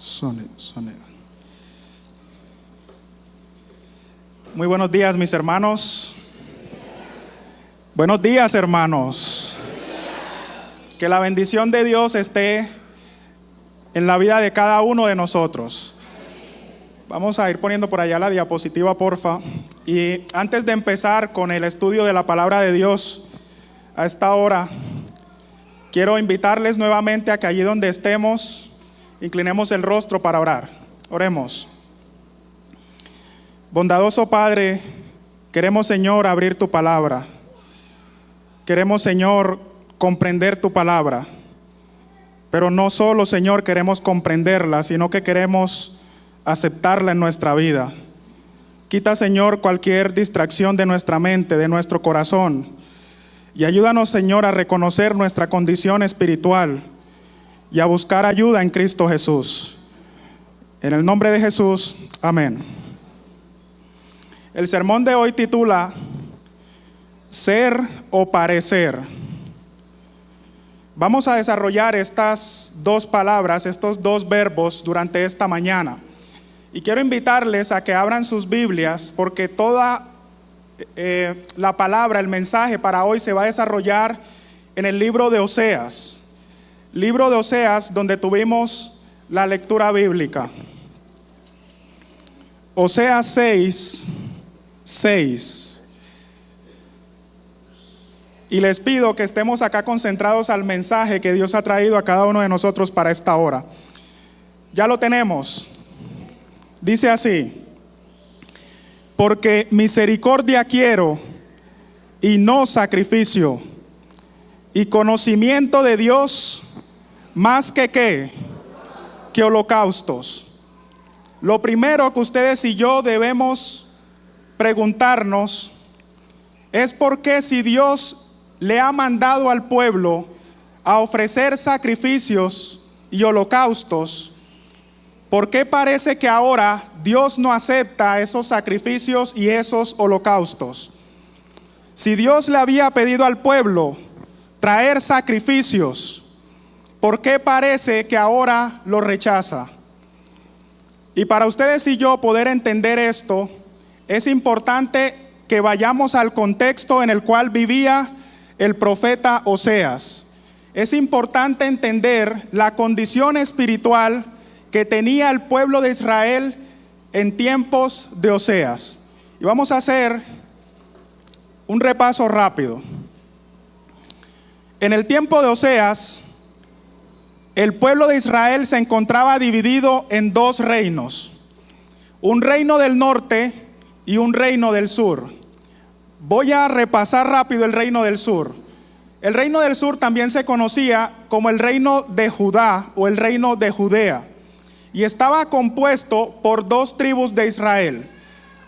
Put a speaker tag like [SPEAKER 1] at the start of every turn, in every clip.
[SPEAKER 1] Sonido. Muy buenos días, mis hermanos. Buenos días, hermanos. Que la bendición de Dios esté en la vida de cada uno de nosotros. Vamos a ir poniendo por allá la diapositiva, porfa. Y antes de empezar con el estudio de la palabra de Dios a esta hora, quiero invitarles nuevamente a que allí donde estemos, inclinemos el rostro para orar. Oremos. Bondadoso Padre, queremos, Señor, abrir tu palabra. Queremos, Señor, comprender tu palabra. Pero no solo, Señor, queremos comprenderla, sino que queremos aceptarla en nuestra vida. Quita, Señor, cualquier distracción de nuestra mente, de nuestro corazón. Y ayúdanos, Señor, a reconocer nuestra condición espiritual y a buscar ayuda en Cristo Jesús. En el nombre de Jesús, amén. El sermón de hoy titula Ser o parecer. Vamos a desarrollar estas dos palabras, estos dos verbos durante esta mañana. Y quiero invitarles a que abran sus Biblias porque toda la palabra, el mensaje para hoy se va a desarrollar en el libro de Oseas. Libro de Oseas, donde tuvimos la lectura bíblica. Oseas 6. Y les pido que estemos acá concentrados al mensaje que Dios ha traído a cada uno de nosotros para esta hora. Ya lo tenemos. Dice así: porque misericordia quiero y no sacrificio, y conocimiento de Dios más que holocaustos. Lo primero que ustedes y yo debemos preguntarnos es por qué, si Dios le ha mandado al pueblo a ofrecer sacrificios y holocaustos, ¿por qué parece que ahora Dios no acepta esos sacrificios y esos holocaustos? Si Dios le había pedido al pueblo traer sacrificios, ¿por qué parece que ahora lo rechaza? Y para ustedes y yo poder entender esto, es importante que vayamos al contexto en el cual vivía el profeta Oseas. Es importante entender la condición espiritual que tenía el pueblo de Israel en tiempos de Oseas. Y vamos a hacer un repaso rápido. En el tiempo de Oseas, el pueblo de Israel se encontraba dividido en dos reinos, un reino del norte y un reino del sur. Voy a repasar rápido el reino del sur. El reino del sur también se conocía como el reino de Judá o el reino de Judea, y estaba compuesto por dos tribus de Israel.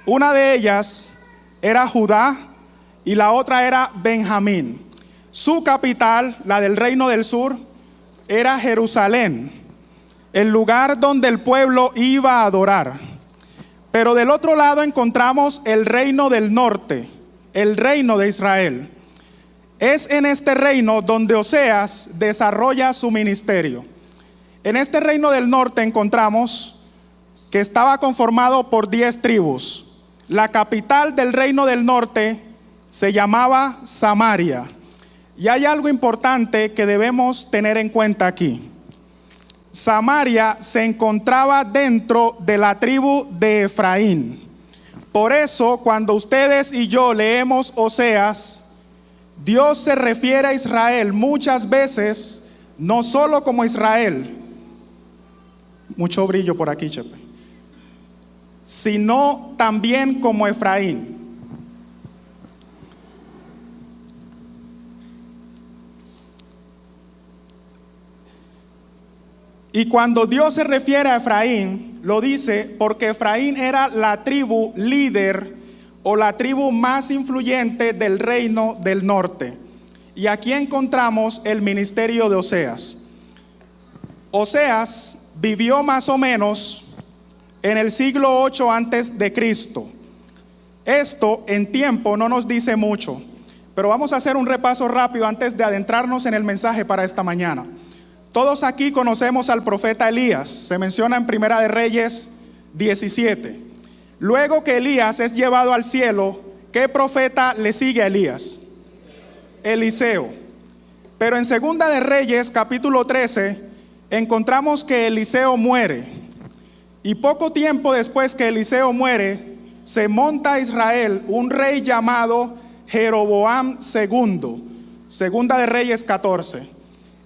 [SPEAKER 1] Una de ellas era Judá y la otra era Benjamín. Su capital, la del reino del sur, era Jerusalén, el lugar donde el pueblo iba a adorar. Pero del otro lado encontramos el reino del norte, el reino de Israel. Es en este reino donde Oseas desarrolla su ministerio. En este reino del norte encontramos que estaba conformado por 10 tribus. La capital del reino del norte se llamaba Samaria. Y hay algo importante que debemos tener en cuenta aquí. Samaria se encontraba dentro de la tribu de Efraín. Por eso, cuando ustedes y yo leemos Oseas, Dios se refiere a Israel muchas veces, no solo como Israel, mucho brillo por aquí, Chepe, sino también como Efraín. Y cuando Dios se refiere a Efraín, lo dice porque Efraín era la tribu líder o la tribu más influyente del reino del norte. Y aquí encontramos el ministerio de Oseas. Oseas vivió más o menos en el siglo 8 antes de Cristo. Esto en tiempo no nos dice mucho, pero vamos a hacer un repaso rápido antes de adentrarnos en el mensaje para esta mañana. Todos aquí conocemos al profeta Elías, se menciona en Primera de Reyes 17. Luego que Elías es llevado al cielo, ¿qué profeta le sigue a Elías? Eliseo. Pero en Segunda de Reyes capítulo 13 encontramos que Eliseo muere. Y poco tiempo después que Eliseo muere, se monta a Israel un rey llamado Jeroboam II. Segunda de Reyes 14.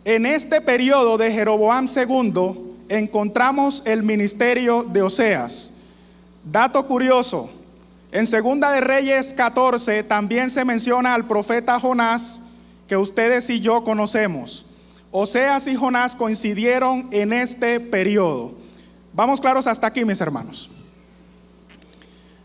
[SPEAKER 1] En este periodo de Jeroboam II encontramos el ministerio de Oseas. Dato curioso, en Segunda de Reyes 14 también se menciona al profeta Jonás, que ustedes y yo conocemos. Oseas y Jonás coincidieron en este periodo. Vamos claros hasta aquí, mis hermanos.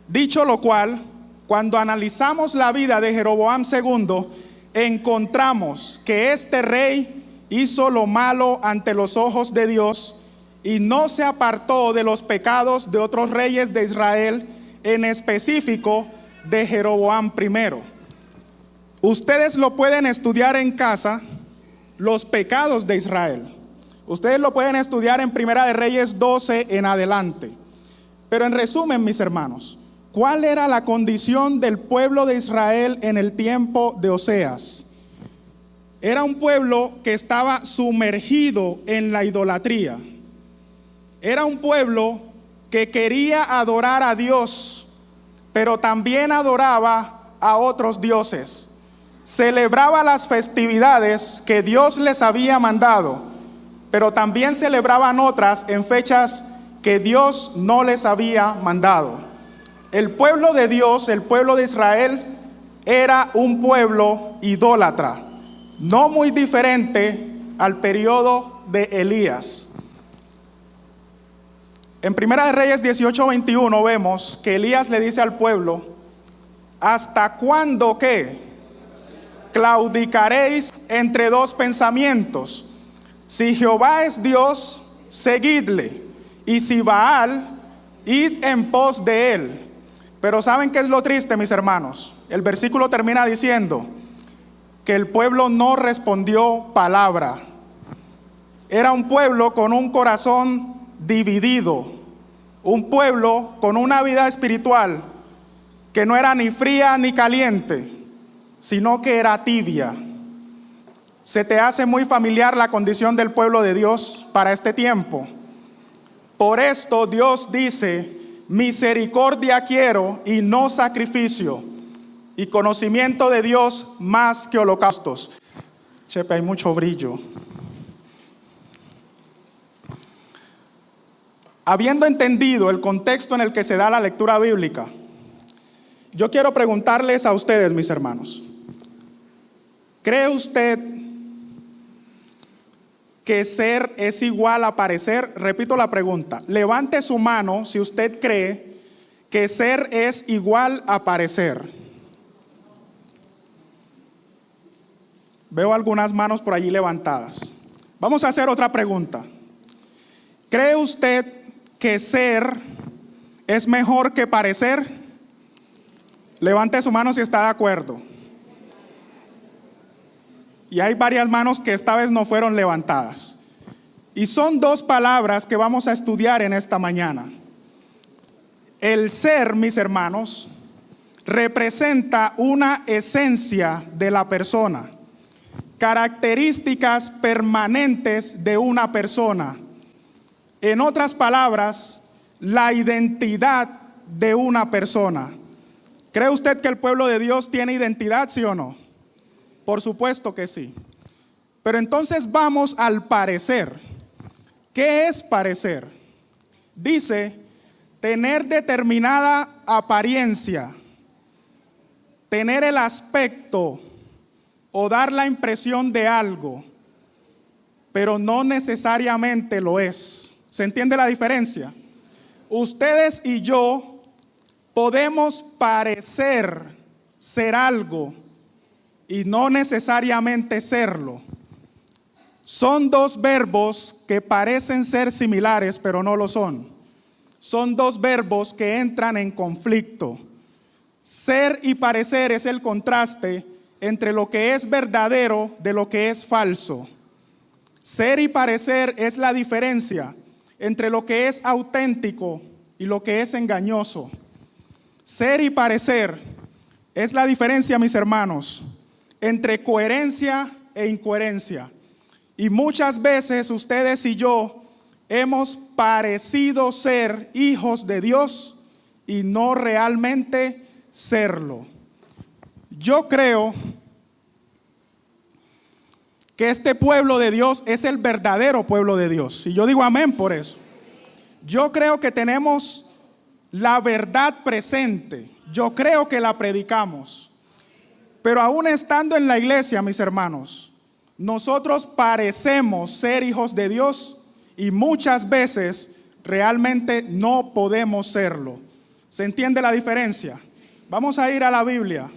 [SPEAKER 1] Dicho lo cual, cuando analizamos la vida de Jeroboam II, encontramos que este rey hizo lo malo ante los ojos de Dios y no se apartó de los pecados de otros reyes de Israel, en específico de Jeroboam I. Ustedes lo pueden estudiar en casa, los pecados de Israel. Ustedes lo pueden estudiar en Primera de Reyes 12 en adelante. Pero en resumen, mis hermanos, ¿cuál era la condición del pueblo de Israel en el tiempo de Oseas? Era un pueblo que estaba sumergido en la idolatría. Era un pueblo que quería adorar a Dios, pero también adoraba a otros dioses. Celebraba las festividades que Dios les había mandado, pero también celebraban otras en fechas que Dios no les había mandado. El pueblo de Dios, el pueblo de Israel, era un pueblo idólatra, no muy diferente al periodo de Elías. En Primera de Reyes 18:21 vemos que Elías le dice al pueblo: ¿hasta cuándo qué? Claudicaréis entre dos pensamientos. Si Jehová es Dios, seguidle, y si Baal, id en pos de él. Pero ¿saben qué es lo triste, mis hermanos? El versículo termina diciendo que el pueblo no respondió palabra. Era un pueblo con un corazón dividido, un pueblo con una vida espiritual que no era ni fría ni caliente, sino que era tibia. ¿Se te hace muy familiar la condición del pueblo de Dios para este tiempo? Por esto Dios dice: misericordia quiero y no sacrificio, y conocimiento de Dios más que holocaustos. Chepe, hay mucho brillo. Habiendo entendido el contexto en el que se da la lectura bíblica, yo quiero preguntarles a ustedes, mis hermanos: ¿cree usted que ser es igual a parecer? Repito la pregunta. Levante su mano si usted cree que ser es igual a parecer. Veo algunas manos por allí levantadas. Vamos a hacer otra pregunta. ¿Cree usted que ser es mejor que parecer? Levante su mano si está de acuerdo. Y hay varias manos que esta vez no fueron levantadas. Y son dos palabras que vamos a estudiar en esta mañana. El ser, mis hermanos, representa una esencia de la persona, características permanentes de una persona. En otras palabras, la identidad de una persona. ¿Cree usted que el pueblo de Dios tiene identidad, sí o no? Por supuesto que sí. Pero entonces vamos al parecer. ¿Qué es parecer? Dice: tener determinada apariencia, tener el aspecto o dar la impresión de algo, pero no necesariamente lo es. ¿Se entiende la diferencia? Ustedes y yo podemos parecer ser algo y no necesariamente serlo. Son dos verbos que parecen ser similares, pero no lo son. Son dos verbos que entran en conflicto. Ser y parecer es el contraste entre lo que es verdadero de lo que es falso. Ser y parecer es la diferencia entre lo que es auténtico y lo que es engañoso. Ser y parecer es la diferencia, mis hermanos, entre coherencia e incoherencia. Y muchas veces ustedes y yo hemos parecido ser hijos de Dios y no realmente serlo. Yo creo que este pueblo de Dios es el verdadero pueblo de Dios. Y yo digo amén por eso. Yo creo que tenemos la verdad presente. Yo creo que la predicamos. Pero aún estando en la iglesia, mis hermanos, nosotros parecemos ser hijos de Dios y muchas veces realmente no podemos serlo. ¿Se entiende la diferencia? Vamos a ir a la Biblia.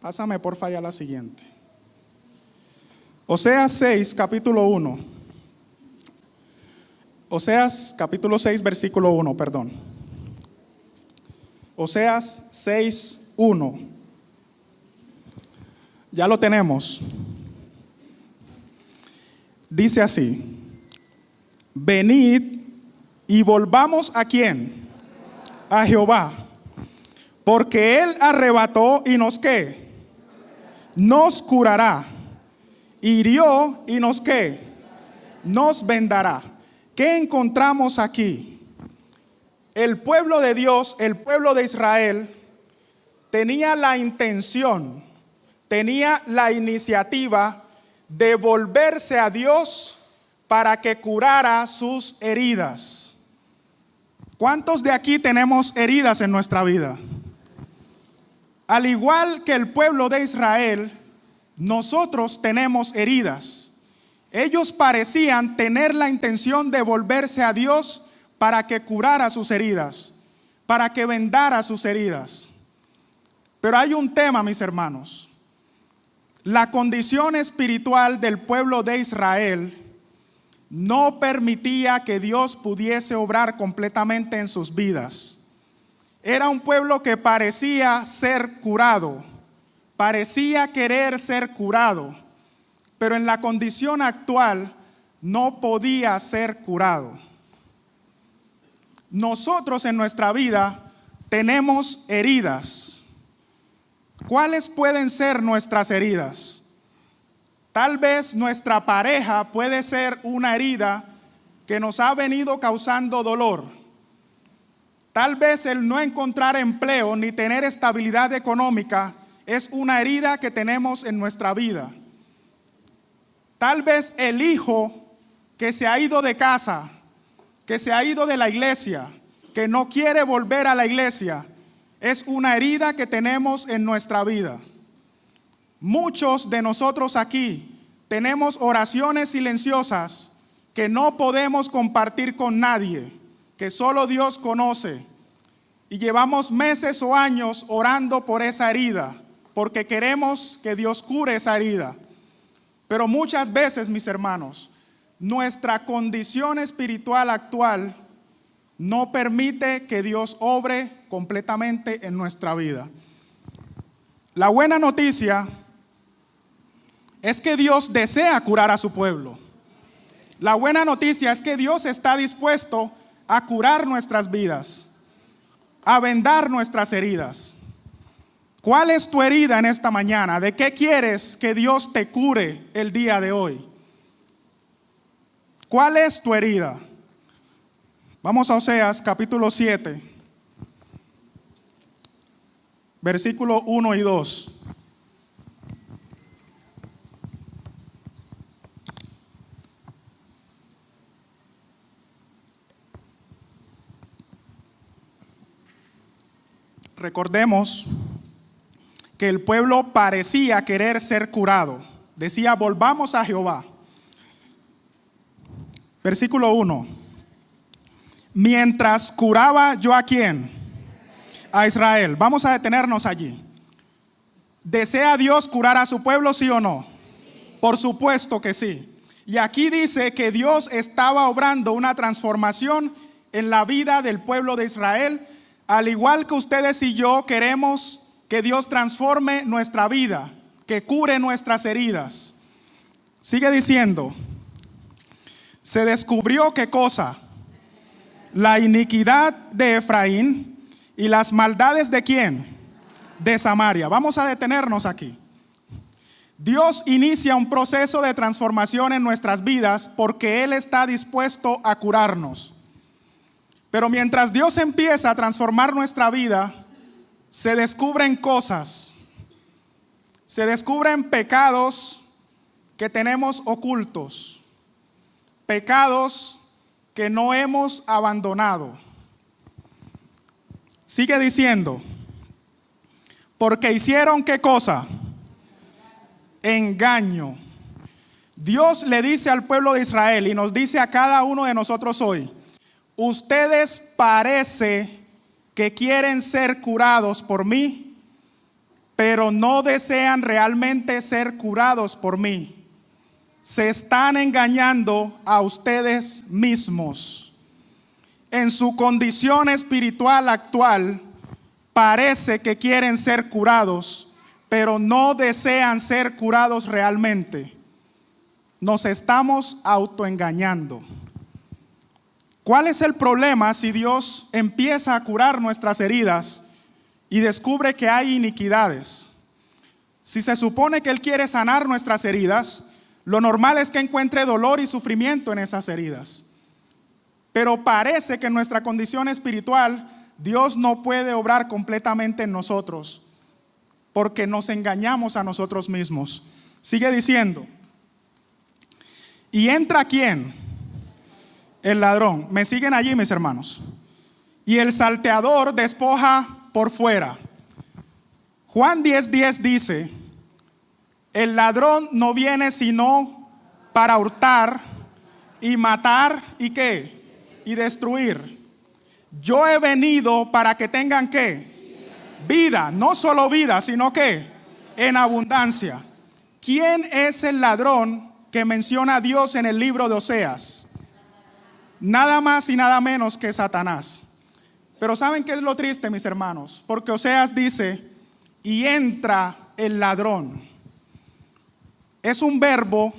[SPEAKER 1] Pásame porfa ya la siguiente. Oseas 6, capítulo 1. Oseas capítulo 6, versículo 1, perdón. Oseas 6, 1. Ya lo tenemos. Dice así: venid y volvamos ¿a quién? A Jehová, porque Él arrebató y nos ¿qué? Nos curará. Hirió y nos ¿qué? Nos vendará. ¿Qué encontramos aquí? El pueblo de Dios, el pueblo de Israel, tenía la intención, tenía la iniciativa de volverse a Dios para que curara sus heridas. ¿Cuántos de aquí tenemos heridas en nuestra vida? Al igual que el pueblo de Israel, nosotros tenemos heridas. Ellos parecían tener la intención de volverse a Dios para que curara sus heridas, para que vendara sus heridas. Pero hay un tema, mis hermanos. La condición espiritual del pueblo de Israel no permitía que Dios pudiese obrar completamente en sus vidas. Era un pueblo que parecía ser curado, parecía querer ser curado, pero en la condición actual no podía ser curado. Nosotros en nuestra vida tenemos heridas. ¿Cuáles pueden ser nuestras heridas? Tal vez nuestra pareja puede ser una herida que nos ha venido causando dolor. Tal vez el no encontrar empleo ni tener estabilidad económica es una herida que tenemos en nuestra vida. Tal vez el hijo que se ha ido de casa, que se ha ido de la iglesia, que no quiere volver a la iglesia, es una herida que tenemos en nuestra vida. Muchos de nosotros aquí tenemos oraciones silenciosas que no podemos compartir con nadie, que solo Dios conoce. Y llevamos meses o años orando por esa herida, porque queremos que Dios cure esa herida. Pero muchas veces, mis hermanos, nuestra condición espiritual actual no permite que Dios obre completamente en nuestra vida. La buena noticia es que Dios desea curar a su pueblo. La buena noticia es que Dios está dispuesto a curar nuestras vidas, a vendar nuestras heridas. ¿Cuál es tu herida en esta mañana? ¿De qué quieres que Dios te cure el día de hoy? ¿Cuál es tu herida? Vamos a Oseas capítulo 7, versículo 1 y 2. Recordemos que el pueblo parecía querer ser curado. Decía, volvamos a Jehová. Versículo 1. Mientras curaba yo ¿a quién? A Israel. Vamos a detenernos allí. ¿Desea Dios curar a su pueblo, sí o no? Por supuesto que sí. Y aquí dice que Dios estaba obrando una transformación en la vida del pueblo de Israel, al igual que ustedes y yo queremos que Dios transforme nuestra vida, que cure nuestras heridas. Sigue diciendo, se descubrió ¿qué cosa? La iniquidad de Efraín y las maldades ¿de quién? De Samaria. Vamos a detenernos aquí. Dios inicia un proceso de transformación en nuestras vidas porque Él está dispuesto a curarnos. Pero mientras Dios empieza a transformar nuestra vida, se descubren cosas, se descubren pecados que tenemos ocultos, pecados que no hemos abandonado. Sigue diciendo, porque hicieron ¿qué cosa? Engaño. Dios le dice al pueblo de Israel y nos dice a cada uno de nosotros hoy, ustedes parece que quieren ser curados por mí, pero no desean realmente ser curados por mí. Se están engañando a ustedes mismos. En su condición espiritual actual, parece que quieren ser curados, pero no desean ser curados realmente. Nos estamos autoengañando. ¿Cuál es el problema si Dios empieza a curar nuestras heridas y descubre que hay iniquidades? Si se supone que Él quiere sanar nuestras heridas, lo normal es que encuentre dolor y sufrimiento en esas heridas. Pero parece que en nuestra condición espiritual, Dios no puede obrar completamente en nosotros, porque nos engañamos a nosotros mismos. Sigue diciendo, ¿y entra quién? El ladrón. ¿Me siguen allí, mis hermanos? Y el salteador despoja por fuera. Juan 10:10 dice, el ladrón no viene sino para hurtar y matar y ¿qué? Y destruir. Yo he venido para que tengan ¿qué? Vida, no solo vida, sino que en abundancia. ¿Quién es el ladrón que menciona a Dios en el libro de Oseas? Nada más y nada menos que Satanás. Pero ¿saben qué es lo triste, mis hermanos? Porque Oseas dice, y entra el ladrón. Es un verbo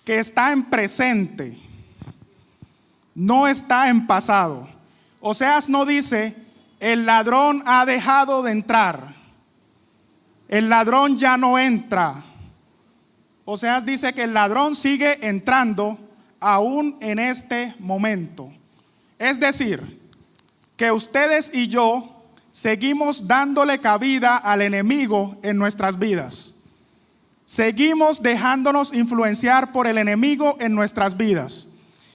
[SPEAKER 1] que está en presente, no está en pasado. Oseas no dice, el ladrón ha dejado de entrar, el ladrón ya no entra. Oseas dice que el ladrón sigue entrando aún en este momento. Es decir, que ustedes y yo seguimos dándole cabida al enemigo en nuestras vidas. Seguimos dejándonos influenciar por el enemigo en nuestras vidas.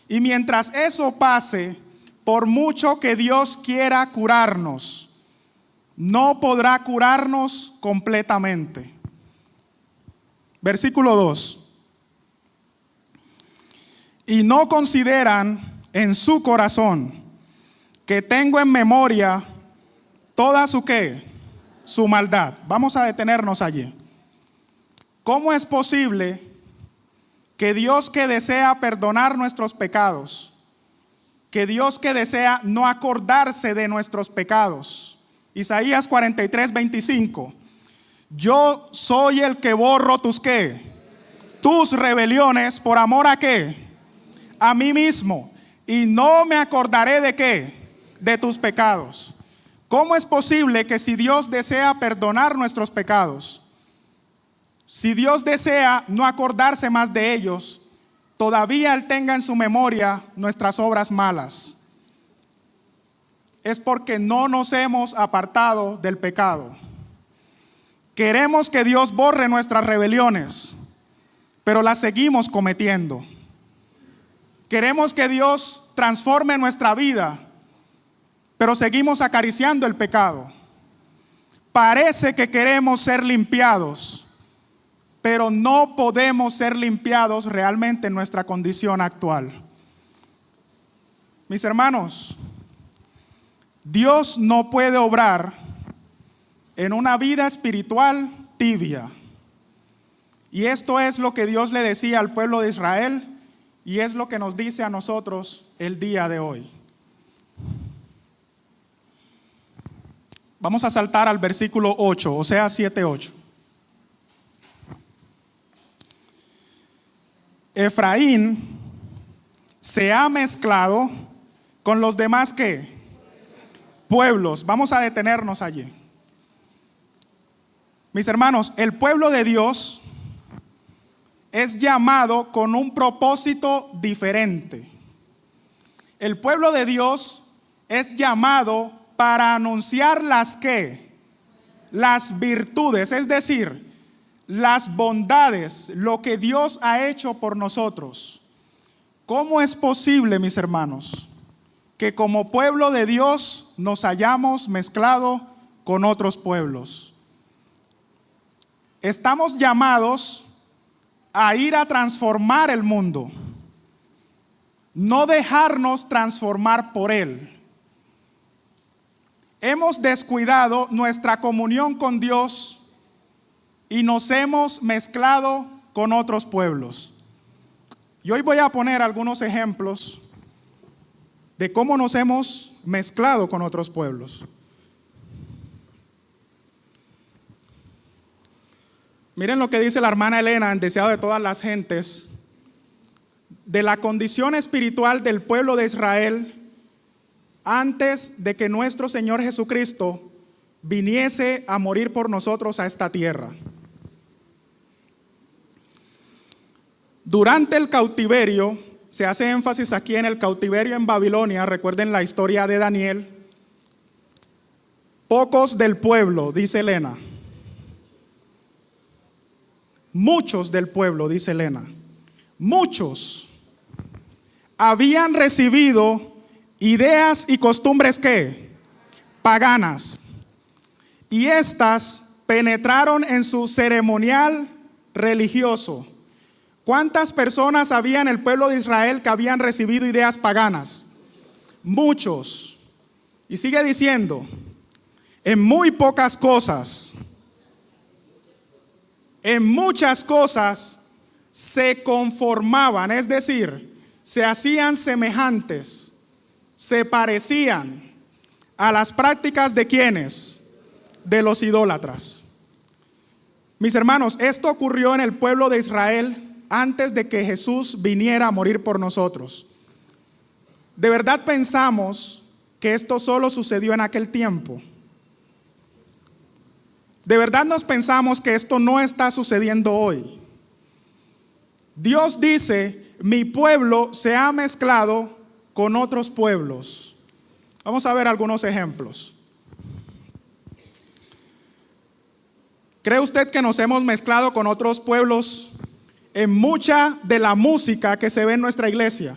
[SPEAKER 1] Y mientras eso pase, por mucho que Dios quiera curarnos, no podrá curarnos completamente. Versículo 2. Y no consideran en su corazón que tengo en memoria toda su ¿qué? Su maldad. Vamos a detenernos allí. ¿Cómo es posible que Dios que desea perdonar nuestros pecados, que Dios que desea no acordarse de nuestros pecados? Isaías 43:25. Yo soy el que borro tus ¿qué? Tus rebeliones por amor a ¿qué? A mí mismo. Y no me acordaré de ¿qué? De tus pecados. ¿Cómo es posible que si Dios desea perdonar nuestros pecados, si Dios desea no acordarse más de ellos, todavía Él tenga en su memoria nuestras obras malas? Es porque no nos hemos apartado del pecado. Queremos que Dios borre nuestras rebeliones, pero las seguimos cometiendo. Queremos que Dios transforme nuestra vida, pero seguimos acariciando el pecado. Parece que queremos ser limpiados, pero no podemos ser limpiados realmente en nuestra condición actual. Mis hermanos, Dios no puede obrar en una vida espiritual tibia. Y esto es lo que Dios le decía al pueblo de Israel y es lo que nos dice a nosotros el día de hoy. Vamos a saltar al versículo 8, Oseas 7:8. Efraín se ha mezclado con los demás ¿qué? Pueblos. Vamos a detenernos allí. Mis hermanos, el pueblo de Dios es llamado con un propósito diferente. El pueblo de Dios es llamado para anunciar las ¿qué? Las virtudes, es decir, las bondades, lo que Dios ha hecho por nosotros. ¿Cómo es posible, mis hermanos, que como pueblo de Dios nos hayamos mezclado con otros pueblos? Estamos llamados a ir a transformar el mundo, no dejarnos transformar por él. Hemos descuidado nuestra comunión con Dios y nos hemos mezclado con otros pueblos. Y hoy voy a poner algunos ejemplos de cómo nos hemos mezclado con otros pueblos. Miren lo que dice la hermana Elena en Deseado de todas las gentes, de la condición espiritual del pueblo de Israel antes de que nuestro Señor Jesucristo viniese a morir por nosotros a esta tierra. Durante el cautiverio, se hace énfasis aquí en el cautiverio en Babilonia, recuerden la historia de Daniel, pocos del pueblo, dice Elena. Muchos del pueblo, dice Elena, muchos habían recibido ideas y costumbres ¿qué? Paganas. Y estas penetraron en su ceremonial religioso. ¿Cuántas personas había en el pueblo de Israel que habían recibido ideas paganas? Muchos. Y sigue diciendo, en muy pocas cosas, en muchas cosas se conformaban, es decir, se hacían semejantes, se parecían a las prácticas de ¿quiénes? De los idólatras. Mis hermanos, esto ocurrió en el pueblo de Israel antes de que Jesús viniera a morir por nosotros. ¿De verdad pensamos que esto solo sucedió en aquel tiempo? ¿De verdad nos pensamos que esto no está sucediendo hoy? Dios dice, mi pueblo se ha mezclado con otros pueblos. Vamos a ver algunos ejemplos. ¿Cree usted que nos hemos mezclado con otros pueblos en mucha de la música que se ve en nuestra iglesia?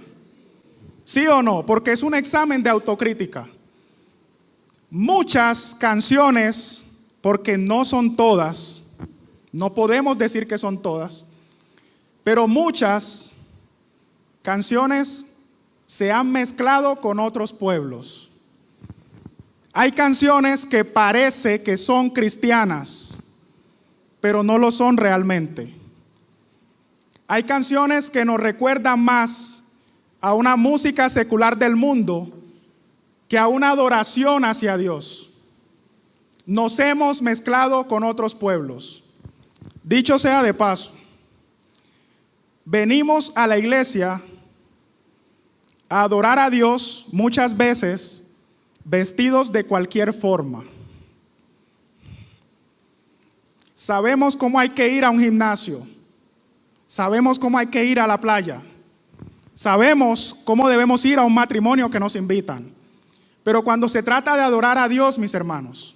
[SPEAKER 1] ¿Sí o no? Porque es un examen de autocrítica. Muchas canciones, porque no son todas, no podemos decir que son todas, pero muchas canciones se han mezclado con otros pueblos. Hay canciones que parece que son cristianas, pero no lo son realmente. Hay canciones que nos recuerdan más a una música secular del mundo que a una adoración hacia Dios. Nos hemos mezclado con otros pueblos. Dicho sea de paso, venimos a la iglesia a adorar a Dios muchas veces vestidos de cualquier forma. Sabemos cómo hay que ir a un gimnasio, sabemos cómo hay que ir a la playa, sabemos cómo debemos ir a un matrimonio que nos invitan, pero cuando se trata de adorar a Dios, mis hermanos,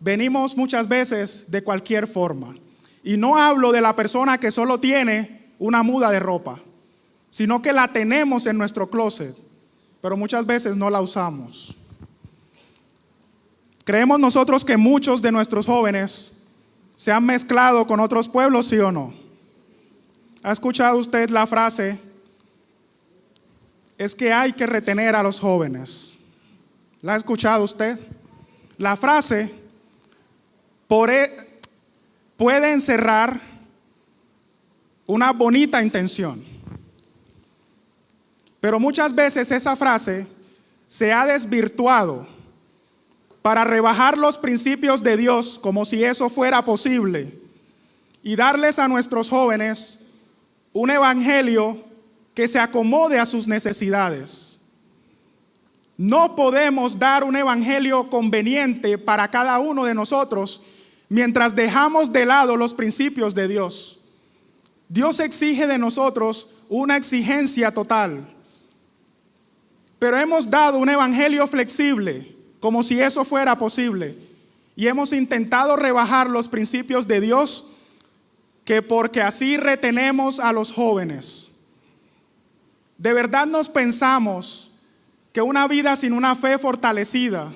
[SPEAKER 1] venimos muchas veces de cualquier forma. Y no hablo de la persona que solo tiene una muda de ropa, sino que la tenemos en nuestro closet, pero muchas veces no la usamos. ¿Creemos nosotros que muchos de nuestros jóvenes se han mezclado con otros pueblos, sí o no? ¿Ha escuchado usted la frase? Es que hay que retener a los jóvenes. ¿La ha escuchado usted? La frase puede encerrar una bonita intención, pero muchas veces esa frase se ha desvirtuado para rebajar los principios de Dios como si eso fuera posible y darles a nuestros jóvenes un evangelio que se acomode a sus necesidades. No podemos dar un evangelio conveniente para cada uno de nosotros mientras dejamos de lado los principios de Dios. Dios exige de nosotros una exigencia total. Pero hemos dado un evangelio flexible, como si eso fuera posible, y hemos intentado rebajar los principios de Dios, que porque así retenemos a los jóvenes. ¿De verdad nos pensamos que una vida sin una fe fortalecida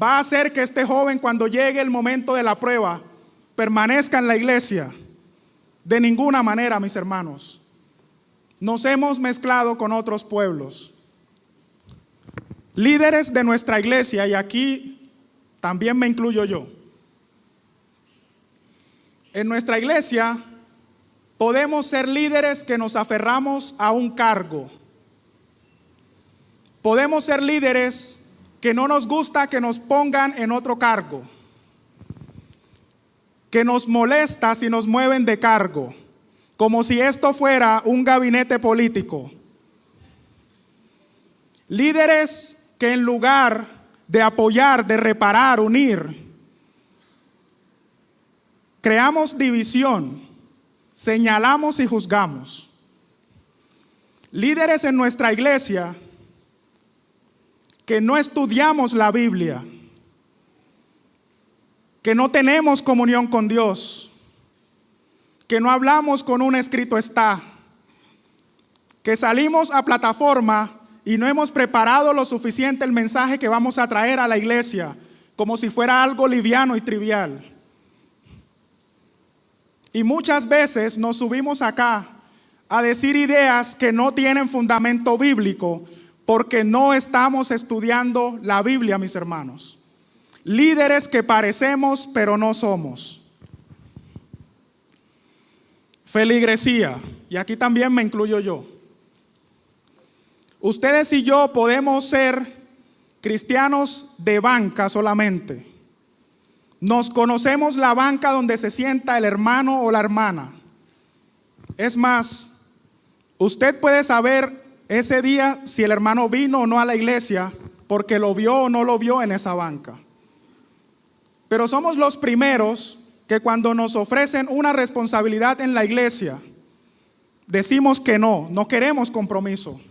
[SPEAKER 1] va a hacer que este joven, cuando llegue el momento de la prueba, permanezca en la iglesia? De ninguna manera, mis hermanos. Nos hemos mezclado con otros pueblos. Líderes de nuestra iglesia, y aquí también me incluyo yo. En nuestra iglesia podemos ser líderes que nos aferramos a un cargo. Podemos ser líderes que no nos gusta que nos pongan en otro cargo, que nos molesta si nos mueven de cargo, como si esto fuera un gabinete político. Líderes que en lugar de apoyar, de reparar, unir, creamos división, señalamos y juzgamos. Líderes en nuestra iglesia que no estudiamos la Biblia, que no tenemos comunión con Dios, que no hablamos con un escrito está, que salimos a plataforma y no hemos preparado lo suficiente el mensaje que vamos a traer a la iglesia, como si fuera algo liviano y trivial. Y muchas veces nos subimos acá a decir ideas que no tienen fundamento bíblico, porque no estamos estudiando la Biblia, mis hermanos. Líderes que parecemos, pero no somos. Feligresía, y aquí también me incluyo yo. Ustedes y yo podemos ser cristianos de banca solamente. Nos conocemos la banca donde se sienta el hermano o la hermana. Es más, usted puede saber ese día si el hermano vino o no a la iglesia porque lo vio o no lo vio en esa banca. Pero somos los primeros que cuando nos ofrecen una responsabilidad en la iglesia, decimos que no queremos compromiso.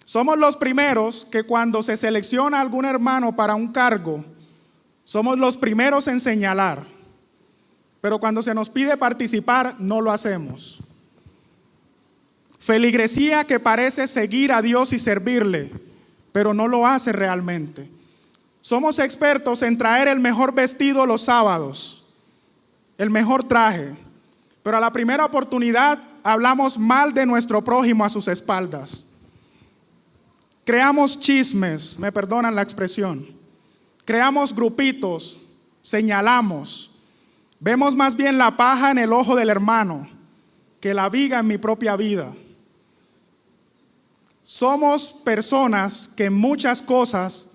[SPEAKER 1] Somos los primeros que cuando se selecciona a algún hermano para un cargo, somos los primeros en señalar. Pero cuando se nos pide participar, no lo hacemos. Feligresía que parece seguir a Dios y servirle, pero no lo hace realmente. Somos expertos en traer el mejor vestido los sábados, el mejor traje, pero a la primera oportunidad hablamos mal de nuestro prójimo a sus espaldas. Creamos chismes, me perdonan la expresión. Creamos grupitos, señalamos. Vemos más bien la paja en el ojo del hermano que la viga en mi propia vida. Somos personas que en muchas cosas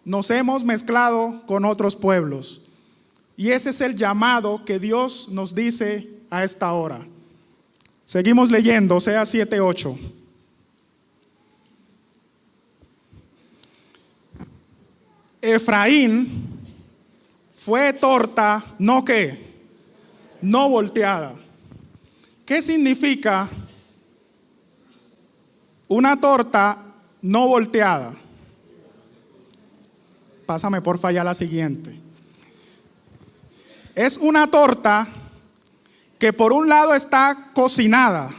[SPEAKER 1] nos hemos mezclado con otros pueblos. Y ese es el llamado que Dios nos dice a esta hora. Seguimos leyendo, Oseas 7:8. Efraín fue torta, ¿no qué? No volteada. ¿Qué significa una torta no volteada? Pásame porfa ya la siguiente. Es una torta que por un lado está cocinada,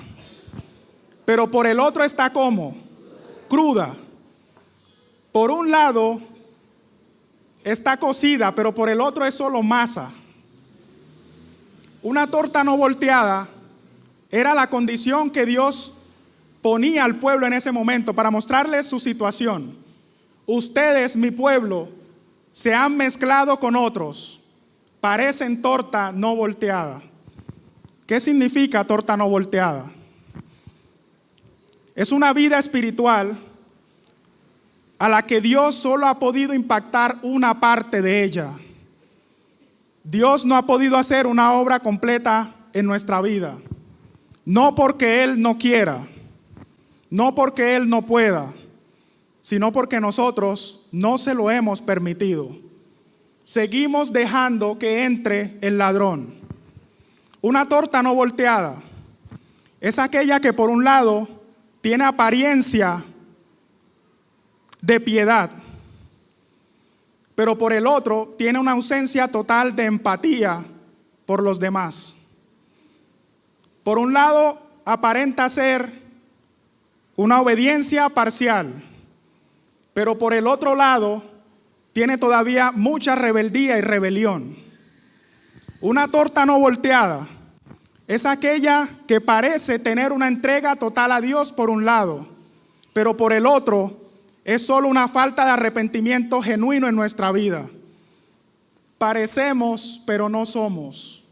[SPEAKER 1] pero por el otro está ¿cómo? Cruda. Por un lado está cocida, pero por el otro es solo masa. Una torta no volteada era la condición que Dios ponía al pueblo en ese momento para mostrarles su situación. Ustedes, mi pueblo, se han mezclado con otros, parecen torta no volteada. ¿Qué significa torta no volteada? Es una vida espiritual a la que Dios solo ha podido impactar una parte de ella. Dios no ha podido hacer una obra completa en nuestra vida. no porque Él no quiera, no porque Él no pueda, sino porque nosotros no se lo hemos permitido. Seguimos dejando que entre el ladrón. Una torta no volteada es aquella que por un lado tiene apariencia de piedad, pero por el otro tiene una ausencia total de empatía por los demás. Por un lado aparenta ser una obediencia parcial, pero por el otro lado tiene todavía mucha rebeldía y rebelión. Una torta no volteada es aquella que parece tener una entrega total a Dios por un lado, pero por el otro es solo una falta de arrepentimiento genuino en nuestra vida. Parecemos, pero no somos.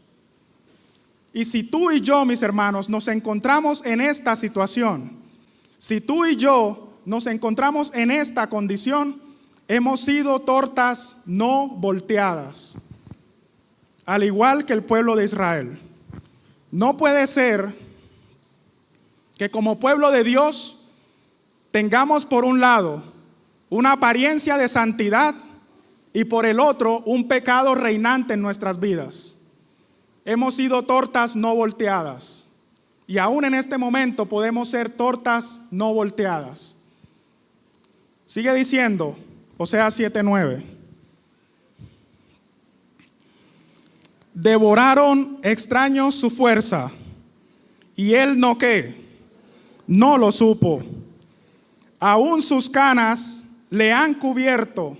[SPEAKER 1] Y si tú y yo, mis hermanos, nos encontramos en esta situación, si tú y yo nos encontramos en esta condición, hemos sido tortas no volteadas, al igual que el pueblo de Israel. No puede ser que como pueblo de Dios tengamos por un lado una apariencia de santidad y por el otro un pecado reinante en nuestras vidas. Hemos sido tortas no volteadas y aún en este momento podemos ser tortas no volteadas. Sigue diciendo, Oseas 7:9. Devoraron extraños su fuerza, y él no ¿qué? No lo supo. Aún sus canas le han cubierto,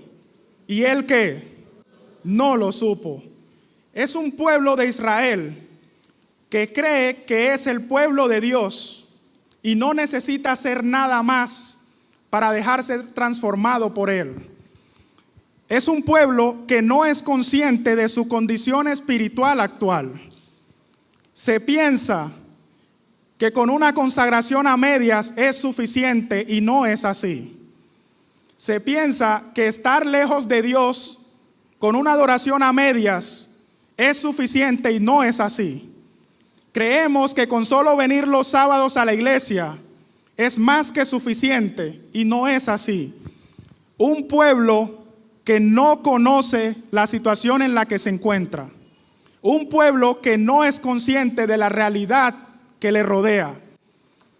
[SPEAKER 1] y él ¿qué? No lo supo. Es un pueblo de Israel que cree que es el pueblo de Dios y no necesita hacer nada más para dejarse transformado por él. Es un pueblo que no es consciente de su condición espiritual actual. Se piensa que con una consagración a medias es suficiente y no es así. Se piensa que estar lejos de Dios con una adoración a medias es suficiente y no es así. Creemos que con solo venir los sábados a la iglesia es más que suficiente y no es así. Un pueblo que no conoce la situación en la que se encuentra. Un pueblo que no es consciente de la realidad que le rodea.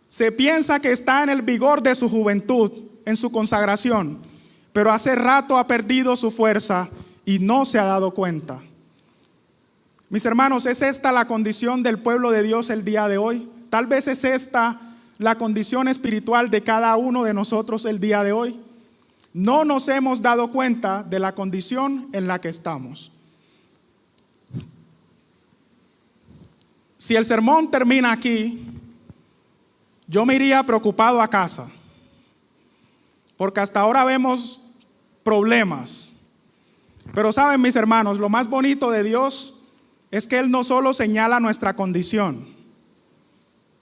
[SPEAKER 1] Se piensa que está en el vigor de su juventud, en su consagración, pero hace rato ha perdido su fuerza y no se ha dado cuenta. Mis hermanos, ¿es esta la condición del pueblo de Dios el día de hoy? Tal vez es esta la condición espiritual de cada uno de nosotros el día de hoy. No nos hemos dado cuenta de la condición en la que estamos. Si el sermón termina aquí, yo me iría preocupado a casa, porque hasta ahora vemos problemas. Pero saben, mis hermanos, lo más bonito de Dios es que Él no solo señala nuestra condición,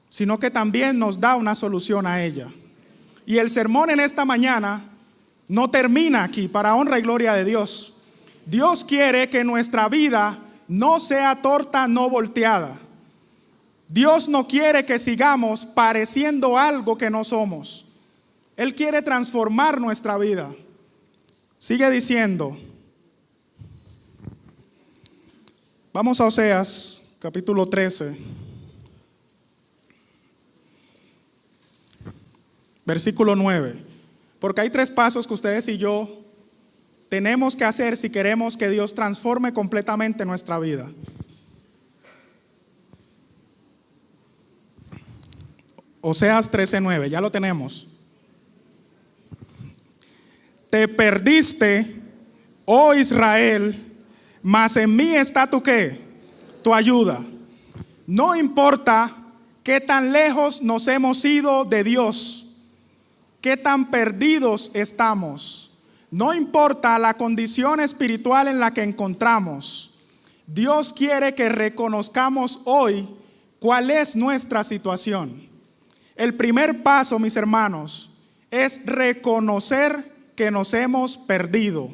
[SPEAKER 1] sino que también nos da una solución a ella. Y el sermón en esta mañana no termina aquí, para honra y gloria de Dios. Dios quiere que nuestra vida no sea torta no volteada. Dios no quiere que sigamos pareciendo algo que no somos. Él quiere transformar nuestra vida. Sigue diciendo. Vamos a Oseas, capítulo 13. Versículo 9. Porque hay 3 pasos que ustedes y yo tenemos que hacer si queremos que Dios transforme completamente nuestra vida. Oseas 13:9, ya lo tenemos. Te perdiste, oh Israel, mas en mí está tu ¿qué? Tu ayuda. No importa qué tan lejos nos hemos ido de Dios, qué tan perdidos estamos. No importa la condición espiritual en la que encontramos. Dios quiere que reconozcamos hoy cuál es nuestra situación. El primer paso, mis hermanos, es reconocer que nos hemos perdido.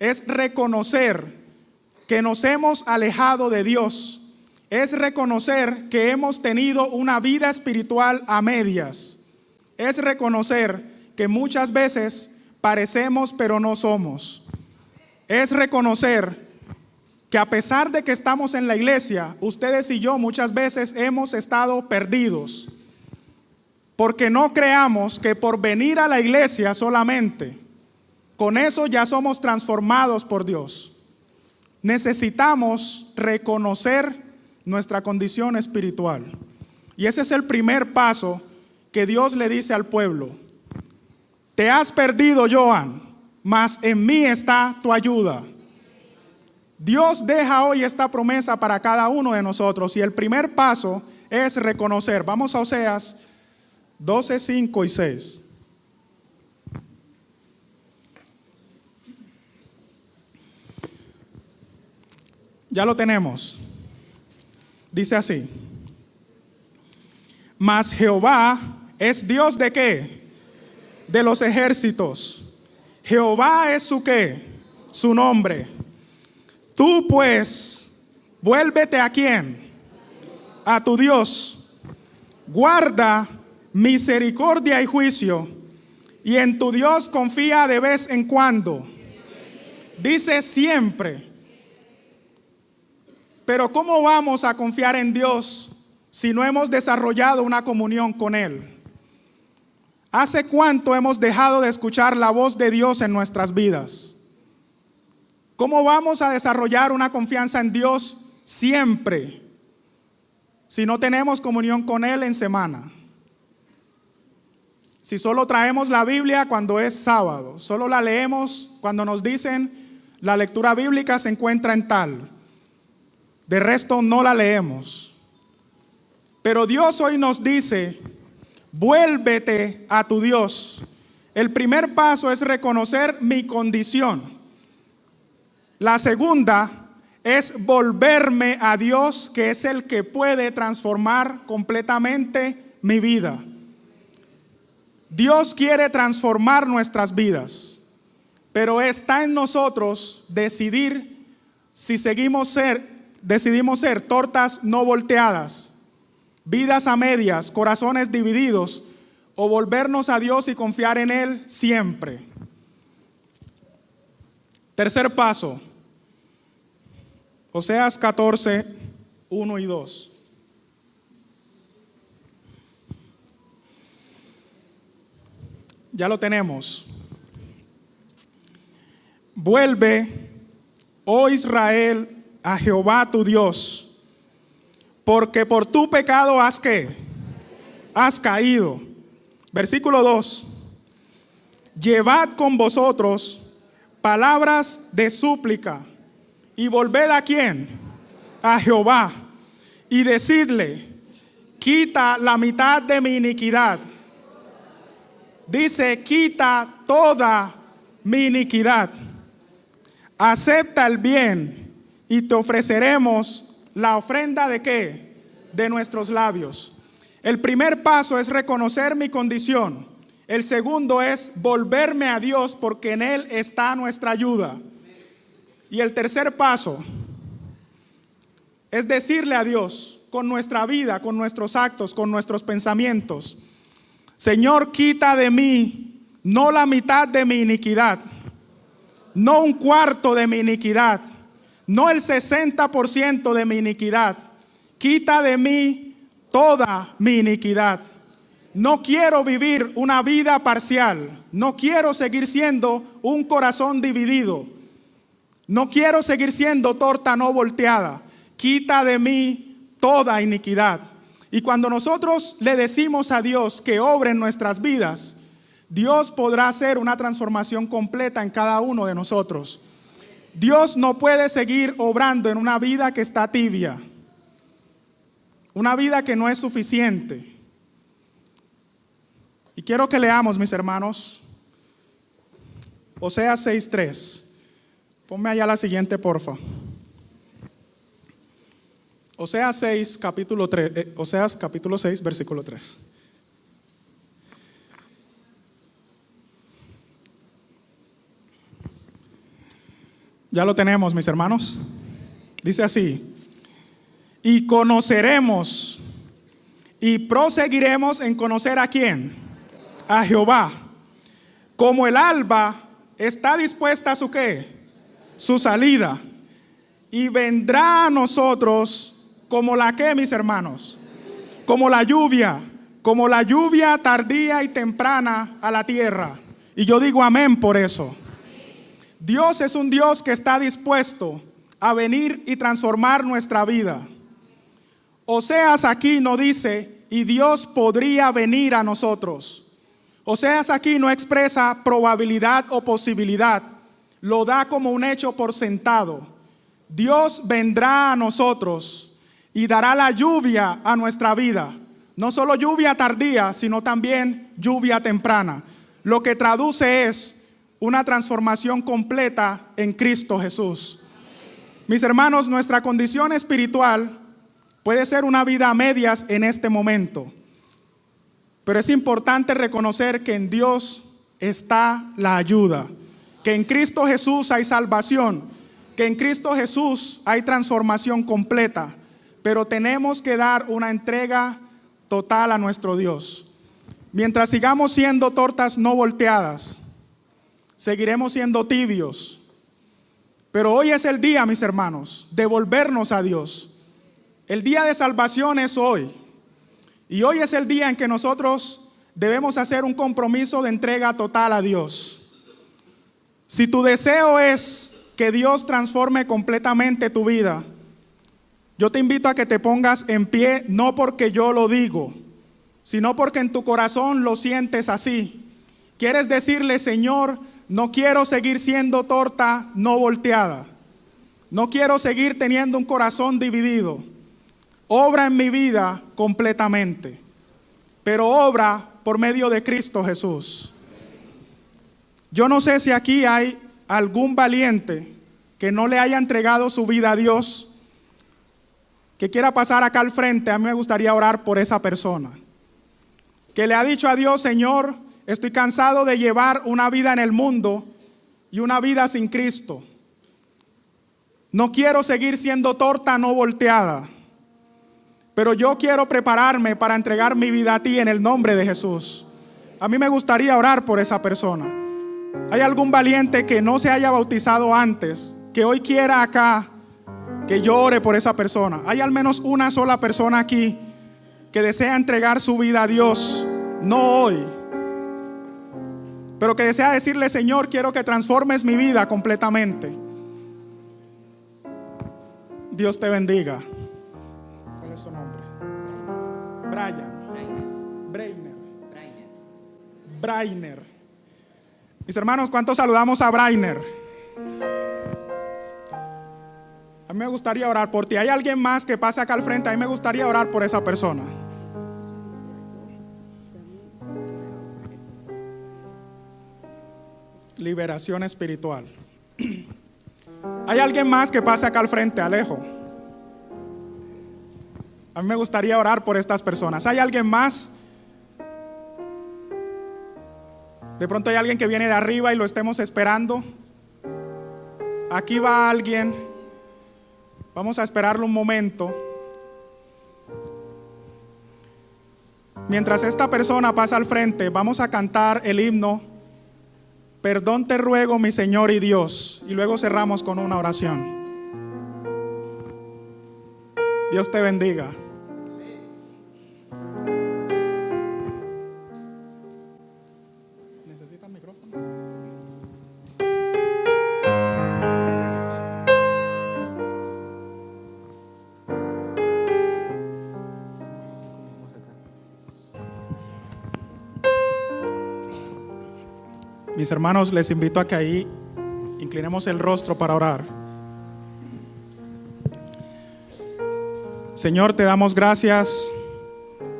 [SPEAKER 1] Es reconocer que nos hemos alejado de Dios Es reconocer que hemos tenido una vida espiritual a medias. Es reconocer que muchas veces parecemos pero no somos. Es reconocer que a pesar de que estamos en la iglesia, ustedes y yo muchas veces hemos estado perdidos. Porque no creamos que por venir a la iglesia solamente, con eso ya somos transformados por Dios. Necesitamos reconocer nuestra condición espiritual. Y ese es el primer paso que Dios le dice al pueblo. Te has perdido, Joan, mas en mí está tu ayuda. Dios deja hoy esta promesa para cada uno de nosotros y el primer paso es reconocer. Vamos a Oseas 12, 5 y 6. Ya lo tenemos. Dice así. Mas Jehová es Dios ¿de qué? De los ejércitos. Jehová es su ¿qué? Su nombre. Tú pues, vuélvete ¿a quién? A tu Dios. Guarda misericordia y juicio, y en tu Dios confía de vez en cuando. Dice siempre. Pero ¿cómo vamos a confiar en Dios si no hemos desarrollado una comunión con Él? ¿Hace cuánto hemos dejado de escuchar la voz de Dios en nuestras vidas? ¿Cómo vamos a desarrollar una confianza en Dios siempre si no tenemos comunión con Él en semana? Si solo traemos la Biblia cuando es sábado, solo la leemos cuando nos dicen la lectura bíblica se encuentra en tal. De resto no la leemos. Pero Dios hoy nos dice, vuélvete a tu Dios. El primer paso es reconocer mi condición. La segunda es volverme a Dios, que es el que puede transformar completamente mi vida. Dios quiere transformar nuestras vidas, pero está en nosotros decidir si decidimos ser tortas no volteadas, vidas a medias, corazones divididos, o volvernos a Dios y confiar en Él siempre. Tercer paso, Oseas 14, 1 y 2. Ya lo tenemos. Vuelve, oh Israel, a Jehová tu Dios, porque por tu pecado has ¿qué? Has caído. Versículo 2. Llevad con vosotros palabras de súplica y volved ¿a quién? A Jehová, y decidle, quita la mitad de mi iniquidad. Dice, quita toda mi iniquidad. Acepta el bien y te ofreceremos la ofrenda ¿de qué? De nuestros labios. El primer paso es reconocer mi condición. El segundo es volverme a Dios porque en Él está nuestra ayuda. Y el tercer paso es decirle a Dios con nuestra vida, con nuestros actos, con nuestros pensamientos: Señor, quita de mí no la mitad de mi iniquidad, no un cuarto de mi iniquidad, no el 60% de mi iniquidad. Quita de mí toda mi iniquidad. No quiero vivir una vida parcial. No quiero seguir siendo un corazón dividido. No quiero seguir siendo torta no volteada. Quita de mí toda iniquidad. Y cuando nosotros le decimos a Dios que obre en nuestras vidas, Dios podrá hacer una transformación completa en cada uno de nosotros. Dios no puede seguir obrando en una vida que está tibia, una vida que no es suficiente. Y quiero que leamos, mis hermanos, Oseas 6:3. Ponme allá la siguiente, porfa. Oseas 6, capítulo 3, Oseas capítulo 6, versículo 3. Ya lo tenemos, mis hermanos. Dice así: y conoceremos y proseguiremos en conocer ¿a quién? A Jehová. Como el alba está dispuesta a su ¿qué? Su salida. Y vendrá a nosotros como la ¿qué, mis hermanos? Como la lluvia tardía y temprana a la tierra. Y yo digo amén por eso. Dios es un Dios que está dispuesto a venir y transformar nuestra vida. Oseas aquí no dice, y Dios podría venir a nosotros. Oseas aquí no expresa probabilidad o posibilidad, lo da como un hecho por sentado. Dios vendrá a nosotros y dará la lluvia a nuestra vida. No solo lluvia tardía, sino también lluvia temprana. Lo que traduce es una transformación completa en Cristo Jesús. Mis hermanos, nuestra condición espiritual puede ser una vida a medias en este momento, pero es importante reconocer que en Dios está la ayuda, que en Cristo Jesús hay salvación, que en Cristo Jesús hay transformación completa, pero tenemos que dar una entrega total a nuestro Dios. Mientras sigamos siendo tortas no volteadas, seguiremos siendo tibios. Pero hoy es el día, mis hermanos, de volvernos a Dios. El día de salvación es hoy. Y hoy es el día en que nosotros debemos hacer un compromiso de entrega total a Dios. Si tu deseo es que Dios transforme completamente tu vida, yo te invito a que te pongas en pie, no porque yo lo digo, sino porque en tu corazón lo sientes así. Quieres decirle: Señor, no quiero seguir siendo torta no volteada. No quiero seguir teniendo un corazón dividido. Obra en mi vida completamente, pero obra por medio de Cristo Jesús. Yo no sé si aquí hay algún valiente que no le haya entregado su vida a Dios, que quiera pasar acá al frente. A mí me gustaría orar por esa persona, que le ha dicho a Dios: Señor, estoy cansado de llevar una vida en el mundo y una vida sin Cristo. No quiero seguir siendo torta no volteada, pero yo quiero prepararme para entregar mi vida a ti en el nombre de Jesús. A mí me gustaría orar por esa persona. ¿Hay algún valiente que no se haya bautizado antes, que hoy quiera acá que yo ore por esa persona? ¿Hay al menos una sola persona aquí que desea entregar su vida a Dios? No hoy, pero que desea decirle: Señor, quiero que transformes mi vida completamente. Dios te bendiga. ¿Cuál es su nombre? Brainer. Mis hermanos, ¿cuántos saludamos a Brainer? A mí me gustaría orar por ti. ¿Hay alguien más que pase acá al frente? A mí me gustaría orar por esa persona. Liberación espiritual. ¿Hay alguien más que pase acá al frente? Alejo. A mí me gustaría orar por estas personas. ¿Hay alguien más? De pronto hay alguien que viene de arriba y lo estemos esperando. Aquí va alguien. Vamos a esperarlo un momento. Mientras esta persona pasa al frente, vamos a cantar el himno Perdón te ruego, mi Señor y Dios, y luego cerramos con una oración. Dios te bendiga. ¿Necesitas micrófono? Mis hermanos, les invito a que ahí inclinemos el rostro para orar. Señor, te damos gracias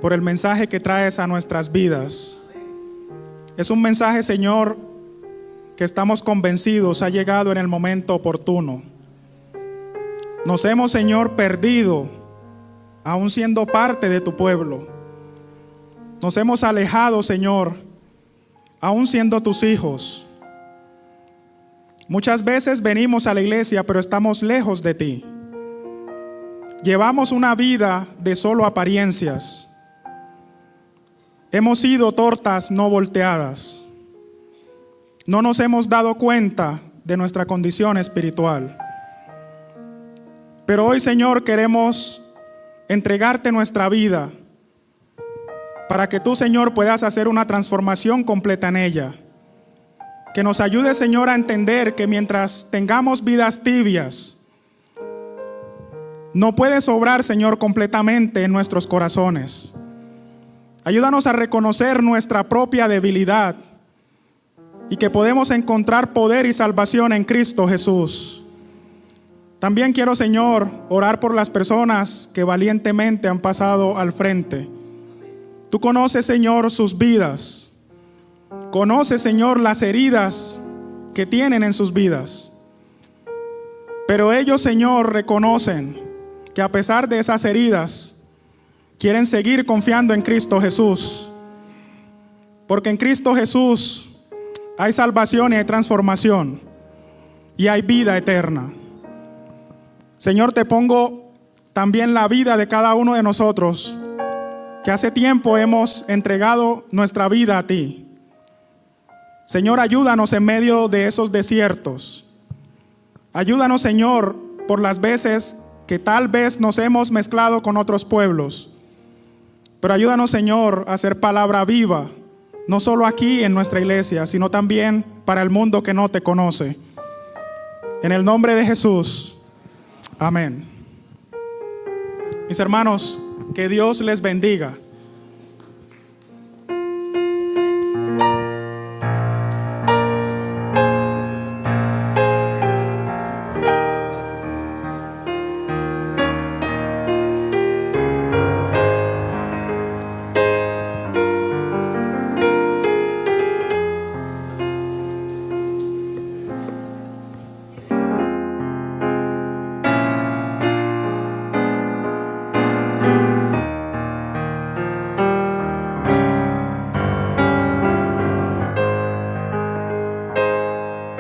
[SPEAKER 1] por el mensaje que traes a nuestras vidas. Es un mensaje, Señor, que estamos convencidos ha llegado en el momento oportuno. Nos hemos, Señor, perdido, aún siendo parte de tu pueblo. Nos hemos alejado, Señor, aún siendo tus hijos. Muchas veces venimos a la iglesia, pero estamos lejos de ti. llevamos una vida de solo apariencias. Hemos sido tortas no volteadas. No nos hemos dado cuenta de nuestra condición espiritual. Pero hoy, Señor, queremos entregarte nuestra vida para que tú, Señor, puedas hacer una transformación completa en ella. Que nos ayude, Señor, a entender que mientras tengamos vidas tibias, no puedes obrar, Señor, completamente en nuestros corazones. Ayúdanos a reconocer nuestra propia debilidad y que podemos encontrar poder y salvación en Cristo Jesús. También quiero, Señor, orar por las personas que valientemente han pasado al frente. Tú conoces, Señor, sus vidas. Conoces, Señor, las heridas que tienen en sus vidas. Pero ellos, Señor, reconocen que a pesar de esas heridas, quieren seguir confiando en Cristo Jesús. Porque en Cristo Jesús hay salvación y hay transformación y hay vida eterna. Señor, te pongo también la vida de cada uno de nosotros, que hace tiempo hemos entregado nuestra vida a ti. Señor, ayúdanos en medio de esos desiertos. Ayúdanos, Señor, por las veces que tal vez nos hemos mezclado con otros pueblos. Pero ayúdanos, Señor, a hacer palabra viva, no solo aquí en nuestra iglesia, sino también para el mundo que no te conoce. En el nombre de Jesús, amén. Mis hermanos, que Dios les bendiga.